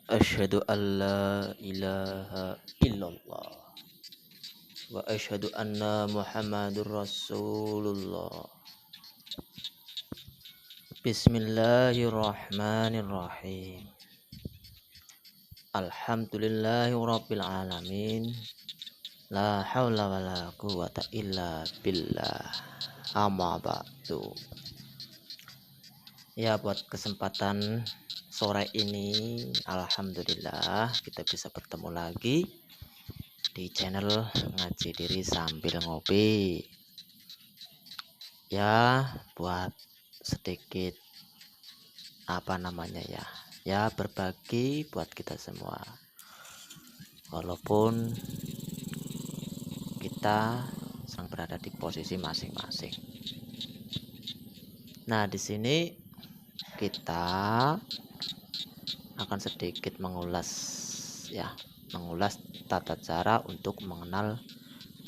Asyhadu an la ilaha illallah wa asyhadu anna Muhammadur Rasulullah. Bismillahirrahmanirrahim. Alhamdulillahi rabbil alamin. La haula wala quwata illa billah. Amma ba'du. Ya, buat kesempatan sore ini alhamdulillah kita bisa bertemu lagi di channel Ngaji Diri Sambil Ngopi. Ya, buat sedikit berbagi buat kita semua. Walaupun kita sedang berada di posisi masing-masing. Nah, di sini kita akan sedikit mengulas tata cara untuk mengenal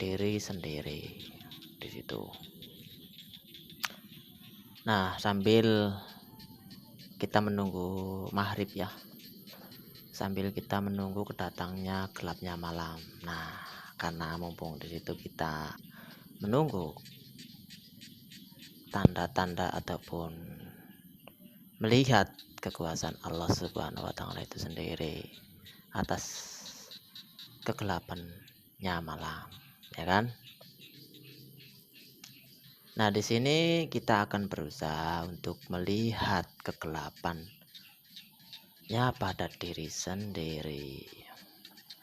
diri sendiri di situ. Nah, sambil kita menunggu maghrib ya, sambil kita menunggu kedatangnya gelapnya malam. Nah, karena mumpung di situ kita menunggu tanda-tanda ataupun melihat kekuasaan Allah Subhanahu wa taala itu sendiri atas kegelapannya malam, ya kan? Nah, di sini kita akan berusaha untuk melihat kegelapannya pada diri sendiri.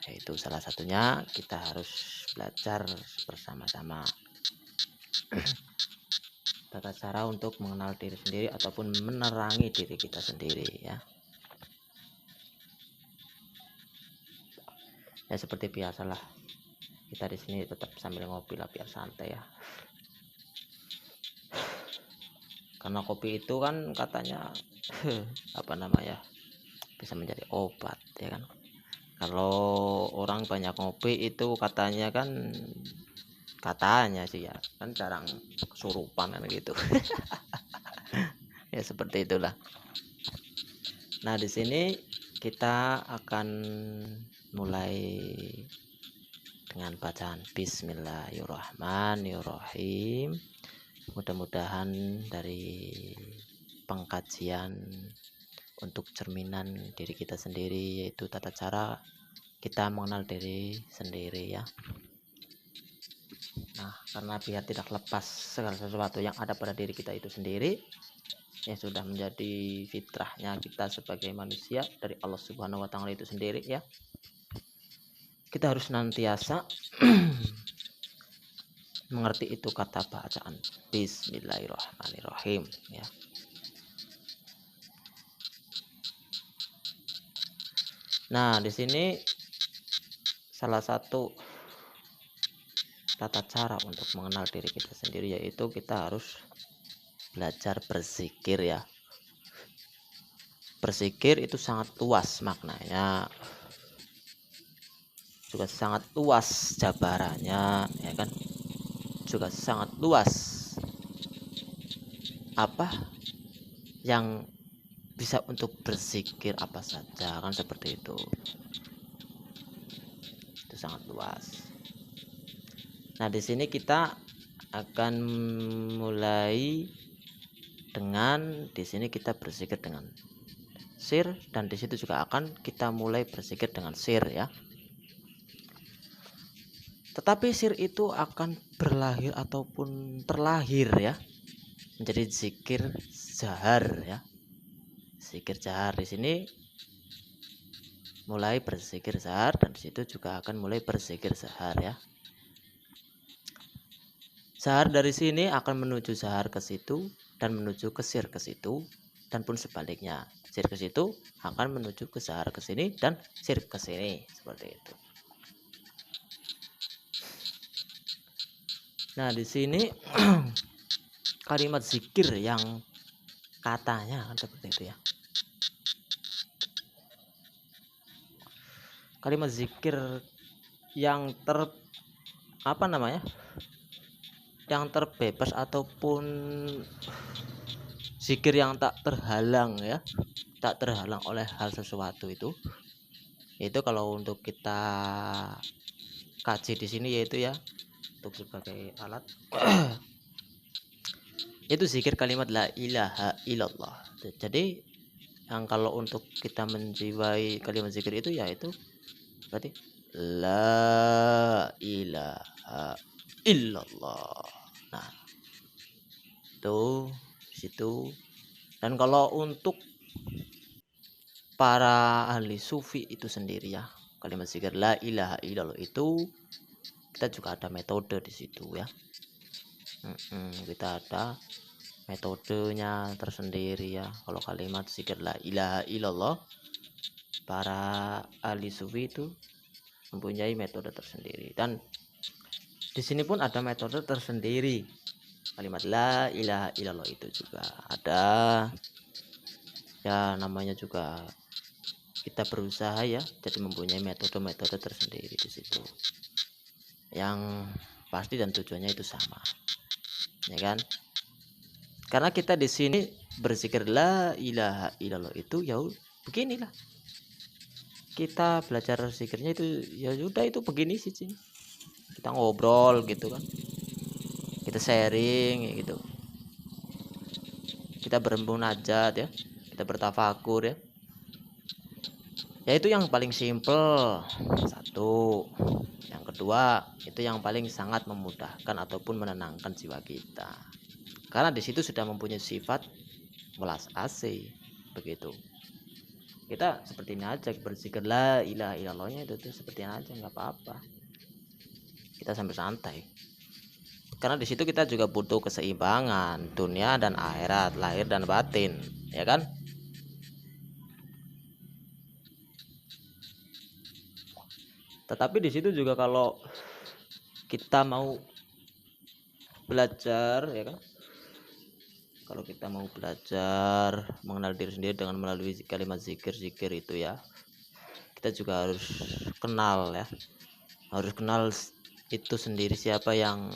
Yaitu salah satunya kita harus belajar bersama-sama tata cara untuk mengenal diri sendiri ataupun menerangi diri kita sendiri ya. Ya, seperti biasalah kita di sini tetap sambil ngopi lah biar santai ya. Karena kopi itu kan katanya bisa menjadi obat ya kan. Kalau orang banyak ngopi itu katanya sih ya kan jarang kesurupan kan gitu. Ya seperti itulah. Nah, di sini kita akan mulai dengan bacaan Bismillahirrahmanirrahim. Mudah-mudahan dari pengkajian untuk cerminan diri kita sendiri, yaitu tata cara kita mengenal diri sendiri ya. Nah, karena biar tidak lepas segala sesuatu yang ada pada diri kita itu sendiri, yang sudah menjadi fitrahnya kita sebagai manusia dari Allah Subhanahu wa taala itu sendiri ya. Kita harus senantiasa mengerti itu kata bacaan Bismillahirrahmanirrahim ya. Nah, di sini salah satu tata cara untuk mengenal diri kita sendiri yaitu kita harus belajar berzikir ya. Berzikir itu sangat luas maknanya, juga sangat luas jabarannya ya kan, juga sangat luas apa yang bisa untuk berzikir apa saja kan, seperti itu sangat luas. Nah, di sini kita akan mulai dengan di sini kita berzikir dengan sir, dan di situ juga akan kita mulai berzikir dengan sir ya. Tetapi sir itu akan berlahir ataupun terlahir ya menjadi zikir jahar ya. Zikir jahar di sini mulai berzikir jahar, dan di situ juga akan mulai berzikir jahar ya. Jahar dari sini akan menuju jahar ke situ dan menuju ke sir ke situ, dan pun sebaliknya. Sir ke situ akan menuju ke jahar ke sini dan sir ke sini, seperti itu. Nah, di sini kalimat zikir yang katanya kan seperti itu ya. Kalimat zikir yang yang terbebas ataupun zikir yang tak terhalang ya, tak terhalang oleh hal sesuatu itu Itu kalau untuk kita kaji di sini yaitu ya untuk sebagai alat itu zikir kalimat la ilaha illallah. Jadi yang kalau untuk kita menjiwai kalimat zikir itu ya itu berarti la ilaha illallah. Nah, itu situ. Dan kalau untuk para ahli sufi itu sendiri ya, kalimat zikir la ilaha illallah itu kita juga ada metode di situ ya. Kita ada metodenya tersendiri ya. Kalau kalimat zikir la ilaha illallah, para ahli sufi itu mempunyai metode tersendiri, dan di sini pun ada metode tersendiri. Kalimat la ilaha illallah itu juga ada ya, namanya juga kita berusaha ya, jadi mempunyai metode-metode tersendiri di situ yang pasti dan tujuannya itu sama ya kan. Karena kita di sini berzikir la ilaha illallah itu ya beginilah, kita belajar zikirnya itu ya sudah itu begini sih, kita ngobrol gitu kan, kita sharing gitu, kita bermunajat ya, kita bertafakur ya. Ya itu yang paling simple satu. Yang kedua itu yang paling sangat memudahkan ataupun menenangkan jiwa kita, karena di situ sudah mempunyai sifat welas asih begitu. Kita seperti ini aja berzikir la ilaha illallahnya itu tuh seperti ini aja, nggak apa-apa, kita sambil santai. Karena di situ kita juga butuh keseimbangan dunia dan akhirat, lahir dan batin ya kan. Tetapi di situ juga kalau kita mau belajar ya kan, kalau kita mau belajar mengenal diri sendiri dengan melalui kalimat zikir-zikir itu ya, kita juga harus kenal ya, harus kenal itu sendiri, siapa yang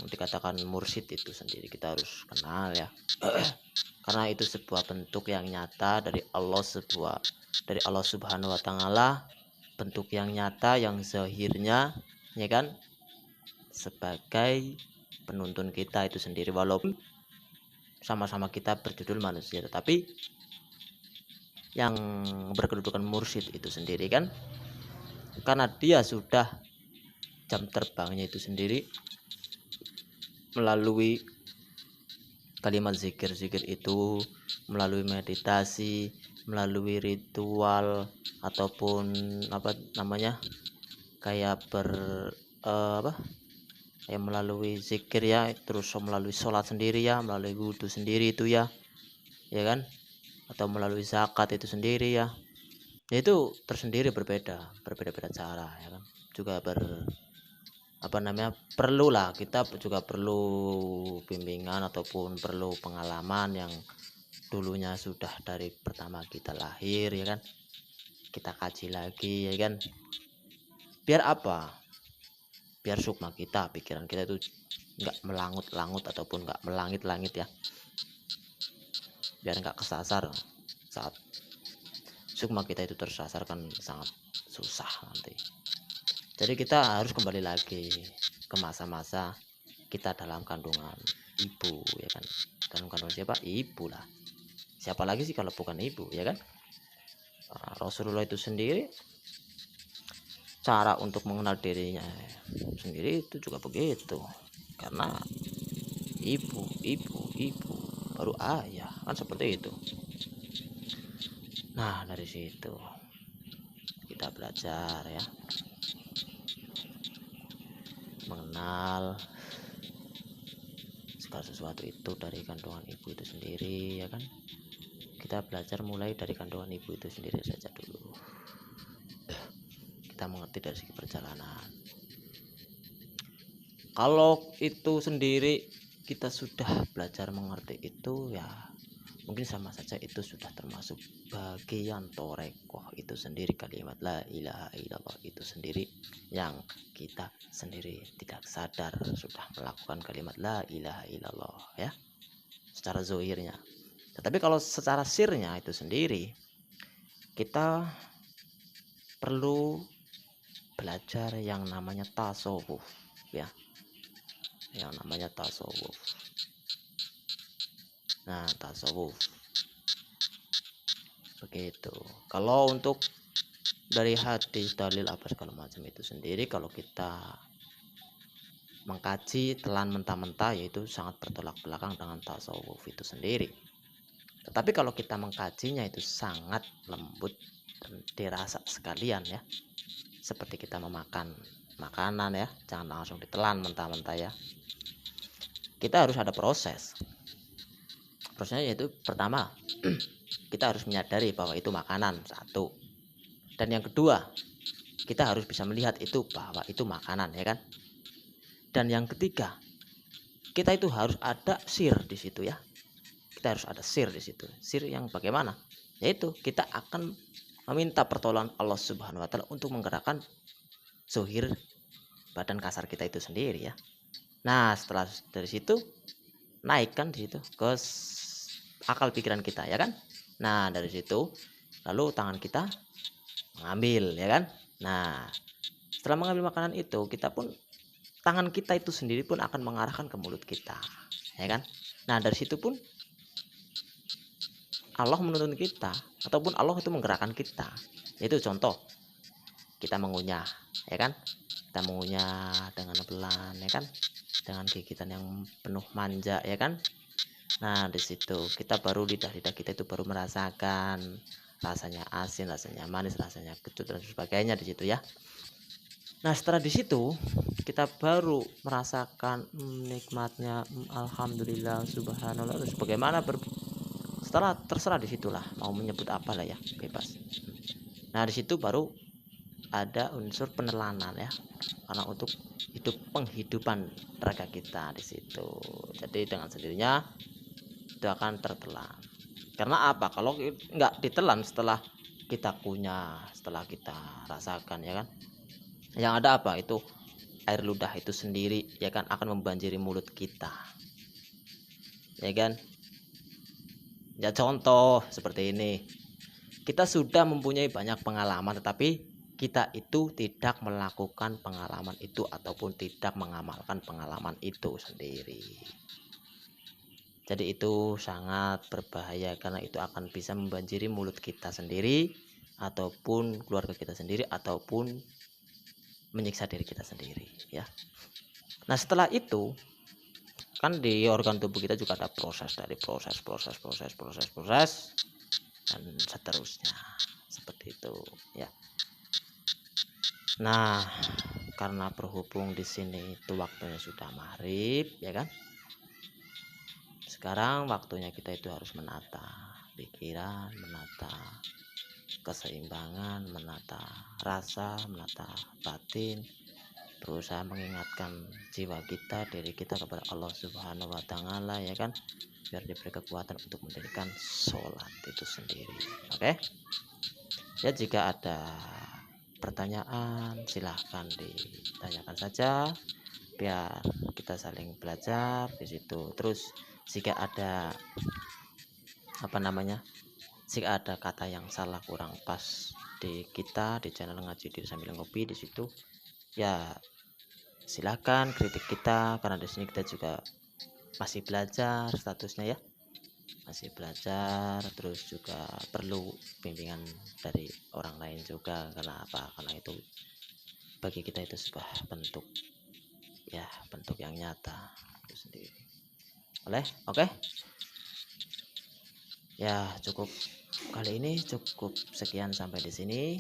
dikatakan mursyid itu sendiri kita harus kenal ya. Karena itu sebuah bentuk yang nyata dari Allah, dari Allah Subhanahu wa taala, bentuk yang nyata yang zahirnya ya kan, sebagai penuntun kita itu sendiri. Walaupun sama-sama kita berjudul manusia, tetapi yang berkedudukan mursyid itu sendiri kan, karena dia sudah jam terbangnya itu sendiri melalui kalimat zikir-zikir itu, melalui meditasi, melalui ritual ataupun apa namanya, kayak kayak melalui zikir ya, terus melalui sholat sendiri ya, melalui wudhu sendiri itu ya kan, atau melalui zakat itu sendiri ya, itu tersendiri, berbeda-beda cara ya kan. Juga perlulah, kita juga perlu bimbingan ataupun perlu pengalaman yang dulunya sudah dari pertama kita lahir ya kan, kita kaji lagi ya kan. Biar apa? Biar sukma kita, pikiran kita itu nggak melangut-langut ataupun nggak melangit-langit ya, biar nggak kesasar. Saat sukma kita itu tersasar kan sangat susah nanti. Jadi kita harus kembali lagi ke masa-masa kita dalam kandungan ibu ya kan. Dalam kandungan siapa? Ibu lah. Siapa lagi sih kalau bukan ibu ya kan. Rasulullah itu sendiri, cara untuk mengenal dirinya sendiri itu juga begitu, karena ibu baru ayah kan, seperti itu. Nah dari situ kita belajar ya, mengenal segala sesuatu itu dari kandungan ibu itu sendiri ya kan. Kita belajar mulai dari kandungan ibu itu sendiri saja dulu, kita mengerti dari segi perjalanan. Kalau itu sendiri kita sudah belajar mengerti itu ya, mungkin sama saja itu sudah termasuk bagian torekoh itu sendiri, kalimat la ilaha illallah itu sendiri, yang kita sendiri tidak sadar sudah melakukan kalimat la ilaha illallah ya, secara zohirnya. Tetapi kalau secara sirnya itu sendiri, kita perlu belajar yang namanya tasawuf ya, yang namanya tasawuf. Nah, tasawuf begitu. Kalau untuk dari hadis, dalil apa segala macam itu sendiri, kalau kita mengkaji telan mentah-mentah, yaitu sangat bertolak belakang dengan tasawuf itu sendiri. Tetapi kalau kita mengkajinya itu sangat lembut dan dirasa sekalian ya, seperti kita memakan makanan ya, jangan langsung ditelan mentah-mentah ya. Kita harus ada prosesnya, yaitu pertama kita harus menyadari bahwa itu makanan, satu. Dan yang kedua, kita harus bisa melihat itu bahwa itu makanan ya kan. Dan yang ketiga, kita itu harus ada sir di situ ya. Kita harus ada sir di situ. Sir yang bagaimana? Yaitu kita akan meminta pertolongan Allah Subhanahu wa taala untuk menggerakkan zuhir badan kasar kita itu sendiri ya. Nah, setelah dari situ naikkan di situ ke akal pikiran kita ya kan. Nah, dari situ lalu tangan kita mengambil ya kan. Nah, setelah mengambil makanan itu, kita pun tangan kita itu sendiri pun akan mengarahkan ke mulut kita ya kan. Nah, dari situ pun Allah menuntun kita, ataupun Allah itu menggerakkan kita. Itu contoh kita mengunyah ya kan, kita mengunyah dengan pelan ya kan, dengan gigitan yang penuh manja ya kan. Nah, di situ kita baru lidah kita itu baru merasakan rasanya asin, rasanya manis, rasanya kecut dan sebagainya di situ ya. Nah, setelah di situ kita baru merasakan nikmatnya, alhamdulillah, subhanallah, terus bagaimana setelah terserah disitulah mau menyebut apalah ya, bebas. Nah, di situ baru ada unsur penelanan ya, karena untuk penghidupan raga kita di situ. Jadi dengan sendirinya itu akan tertelan. Karena apa? Kalau nggak ditelan setelah kita kunyah, setelah kita rasakan ya kan, yang ada apa? Itu air ludah itu sendiri ya kan akan membanjiri mulut kita ya kan. Ya, contoh seperti ini, kita sudah mempunyai banyak pengalaman, tetapi kita itu tidak melakukan pengalaman itu ataupun tidak mengamalkan pengalaman itu sendiri. Jadi itu sangat berbahaya, karena itu akan bisa membanjiri mulut kita sendiri, ataupun keluarga kita sendiri, ataupun menyiksa diri kita sendiri ya. Nah, setelah itu kan di organ tubuh kita juga ada proses dan seterusnya seperti itu ya. Nah, karena berhubung di sini itu waktunya sudah maghrib ya kan, sekarang waktunya kita itu harus menata pikiran, menata keseimbangan, menata rasa, menata batin, berusaha mengingatkan jiwa kita, diri kita kepada Allah Subhanahu wa taala ya kan, biar diberi kekuatan untuk mendirikan sholat itu sendiri. Oke? Ya, jika ada pertanyaan silahkan ditanyakan saja, biar kita saling belajar di situ. Terus jika ada jika ada kata yang salah, kurang pas di kita di channel Ngaji Diri Sambil Ngopi di situ ya, silahkan kritik kita, karena di sini kita juga masih belajar statusnya ya, masih belajar, terus juga perlu bimbingan dari orang lain juga. Karena apa? Karena itu bagi kita itu sebuah bentuk yang nyata itu sendiri. Oke? Ya, cukup kali ini, cukup sekian sampai di sini.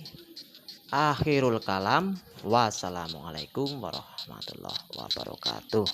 Akhirul kalam, wassalamualaikum warahmatullahi wabarakatuh.